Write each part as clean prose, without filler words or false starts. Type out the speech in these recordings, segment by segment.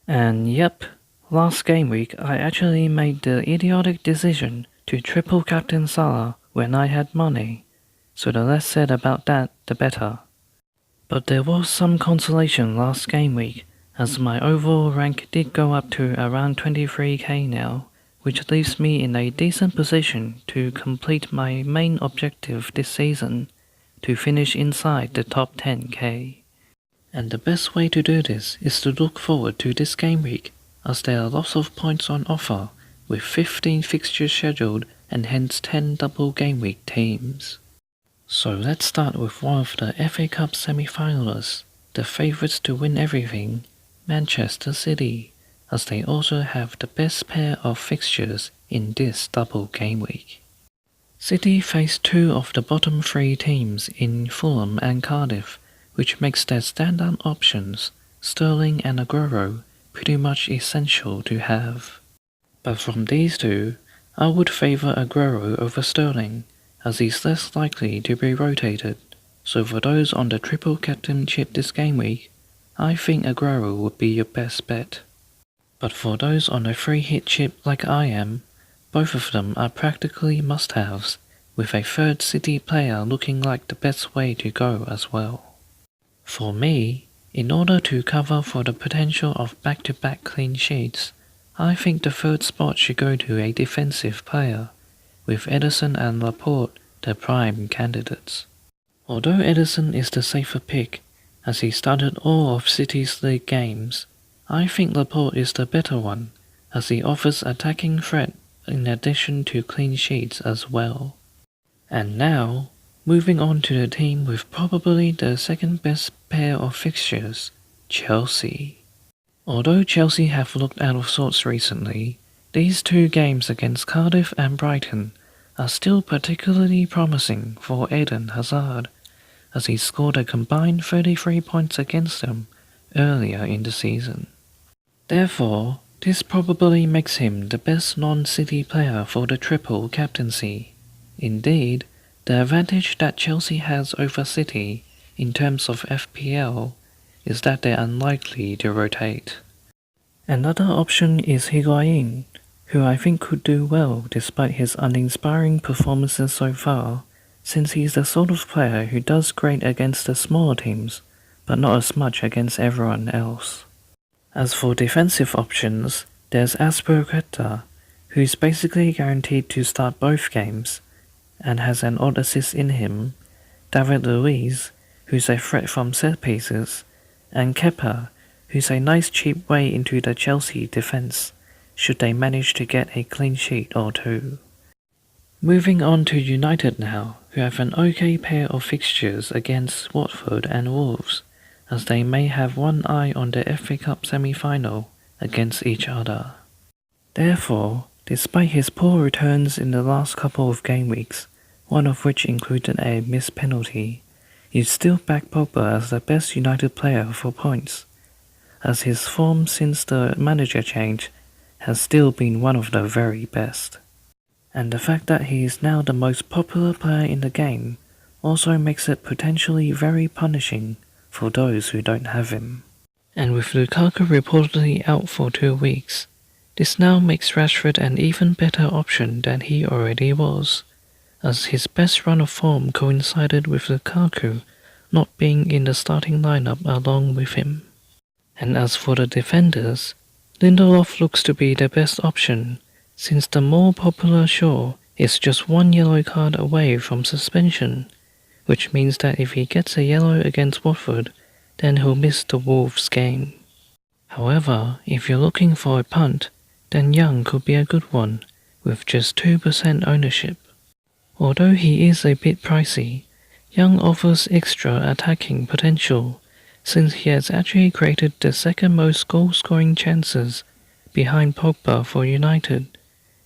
And yep, last game week I actually made the idiotic decision to triple Captain Salah when I had money, so the less said about that, the better. But there was some consolation last game week, as my overall rank did go up to around 23k now, which leaves me in a decent position to complete my main objective this season, to finish inside the top 10k. And the best way to do this is to look forward to this game week, as there are lots of points on offer, with 15 fixtures scheduled and hence 10 double game week teams. So let's start with one of the FA Cup semi-finalists, the favourites to win everything, Manchester City, as they also have the best pair of fixtures in this double game week. City face two of the bottom three teams in Fulham and Cardiff, which makes their standout options, Sterling and Aguero, pretty much essential to have. But from these two, I would favour Aguero over Sterling, as he's less likely to be rotated, so for those on the triple captain chip this game week, I think Aguero would be your best bet. But for those on a free hit chip like I am, both of them are practically must-haves, with a third City player looking like the best way to go as well. For me, in order to cover for the potential of back-to-back clean sheets, I think the third spot should go to a defensive player, with Ederson and Laporte the prime candidates. Although Ederson is the safer pick, as he started all of City's league games, I think Laporte is the better one, as he offers attacking threat in addition to clean sheets as well. And now, moving on to the team with probably the second best pair of fixtures, Chelsea. Although Chelsea have looked out of sorts recently, these two games against Cardiff and Brighton are still particularly promising for Eden Hazard, as he scored a combined 33 points against them earlier in the season. Therefore, this probably makes him the best non-City player for the triple captaincy. Indeed, the advantage that Chelsea has over City, in terms of FPL, is that they're unlikely to rotate. Another option is Higuain, who I think could do well despite his uninspiring performances so far, since he's the sort of player who does great against the smaller teams, but not as much against everyone else. As for defensive options, there's Azpilicueta, who's basically guaranteed to start both games, and has an odd assist in him, David Luiz, who's a threat from set pieces, and Kepa, who's a nice cheap way into the Chelsea defence, should they manage to get a clean sheet or two. Moving on to United now, who have an okay pair of fixtures against Watford and Wolves, as they may have one eye on the FA Cup semi-final against each other. Therefore, despite his poor returns in the last couple of game weeks, one of which included a missed penalty, you'd still back Pogba as the best United player for points, as his form since the manager change has still been one of the very best. And the fact that he is now the most popular player in the game also makes it potentially very punishing for those who don't have him. And with Lukaku reportedly out for 2 weeks, this now makes Rashford an even better option than he already was, as his best run of form coincided with Lukaku not being in the starting lineup along with him. And as for the defenders, Lindelof looks to be the best option, since the more popular Shaw is just 1 yellow card away from suspension, which means that if he gets a yellow against Watford, then he'll miss the Wolves game. However, if you're looking for a punt, then Young could be a good one, with just 2% ownership. Although he is a bit pricey, Young offers extra attacking potential, since he has actually created the second most goal-scoring chances behind Pogba for United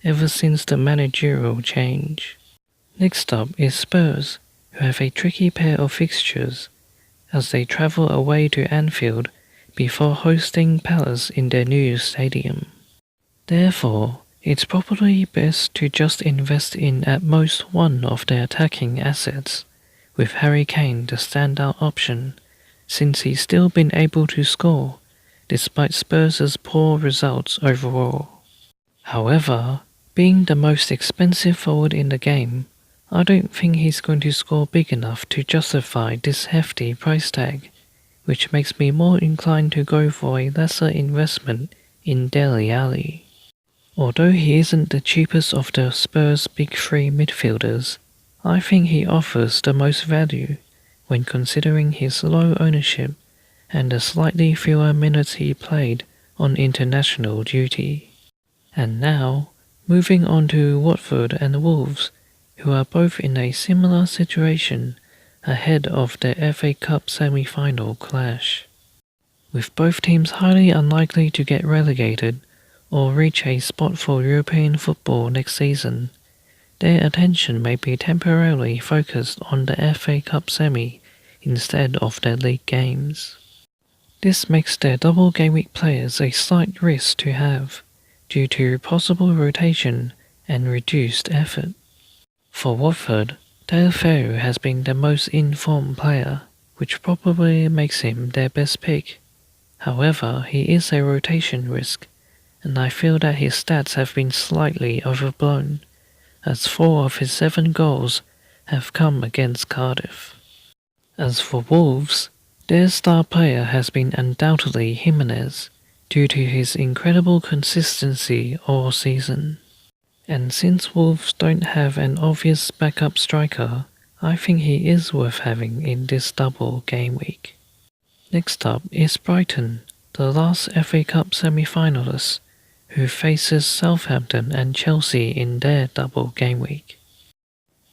ever since the managerial change. Next up is Spurs, who have a tricky pair of fixtures, as they travel away to Anfield before hosting Palace in their new stadium. Therefore, it's probably best to just invest in at most one of their attacking assets, with Harry Kane the standout option, since he's still been able to score, despite Spurs' poor results overall. However, being the most expensive forward in the game, I don't think he's going to score big enough to justify this hefty price tag, which makes me more inclined to go for a lesser investment in Dele Alli. Although he isn't the cheapest of the Spurs' big three midfielders, I think he offers the most value when considering his low ownership and the slightly fewer minutes he played on international duty. And now, moving on to Watford and Wolves, who are both in a similar situation ahead of the FA Cup semi-final clash. With both teams highly unlikely to get relegated or reach a spot for European football next season, their attention may be temporarily focused on the FA Cup semi instead of their league games. This makes their double game week players a slight risk to have, due to possible rotation and reduced effort. For Watford, Deulofeu has been the most informed player, which probably makes him their best pick. However, he is a rotation risk, and I feel that his stats have been slightly overblown, as 4 of his 7 goals have come against Cardiff. As for Wolves, their star player has been undoubtedly Jimenez, due to his incredible consistency all season. And since Wolves don't have an obvious backup striker, I think he is worth having in this double game week. Next up is Brighton, the last FA Cup semi-finalists, who faces Southampton and Chelsea in their double game week.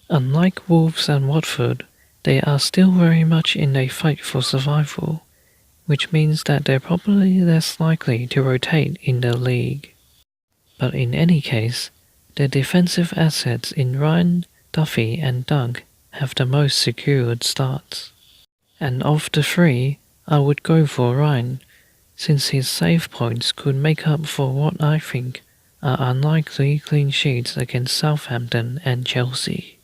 Unlike Wolves and Watford, they are still very much in a fight for survival, which means that they're probably less likely to rotate in the league. But in any case, their defensive assets in Ryan, Duffy and Dunk have the most secured starts. And of the three, I would go for Ryan, since his save points could make up for what I think are unlikely clean sheets against Southampton and Chelsea.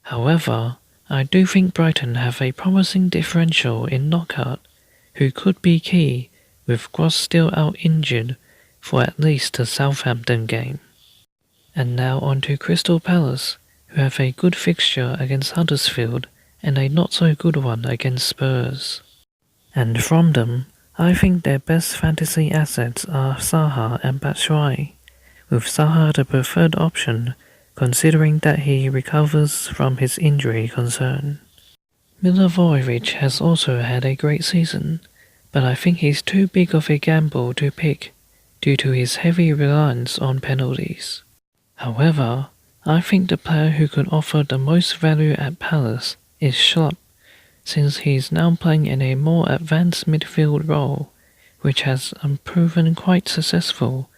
However, I do think Brighton have a promising differential in Knockout, who could be key with Gross still out injured for at least the Southampton game. And now on to Crystal Palace, who have a good fixture against Huddersfield and a not so good one against Spurs. And from them, I think their best fantasy assets are Zaha and Batshuayi, with Zaha the preferred option considering that he recovers from his injury concern. Milivojevic has also had a great season, but I think he's too big of a gamble to pick due to his heavy reliance on penalties. However, I think the player who could offer the most value at Palace is Schlupp, since he's now playing in a more advanced midfield role, which has proven quite successful,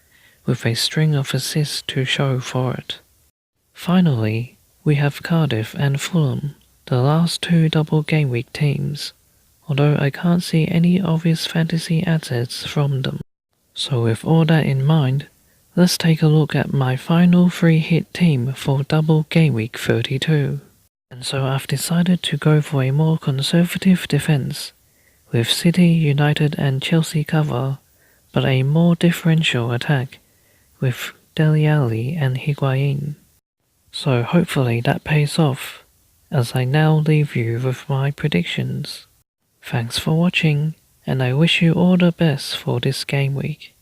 with a string of assists to show for it. Finally, we have Cardiff and Fulham, the last 2 double game week teams, although I can't see any obvious fantasy assets from them. So with all that in mind, let's take a look at my final 3-hit team for double game week 32. And so I've decided to go for a more conservative defense, with City, United and Chelsea cover, but a more differential attack, with Dele Alli and Higuain. So hopefully that pays off, as I now leave you with my predictions. Thanks for watching, and I wish you all the best for this game week.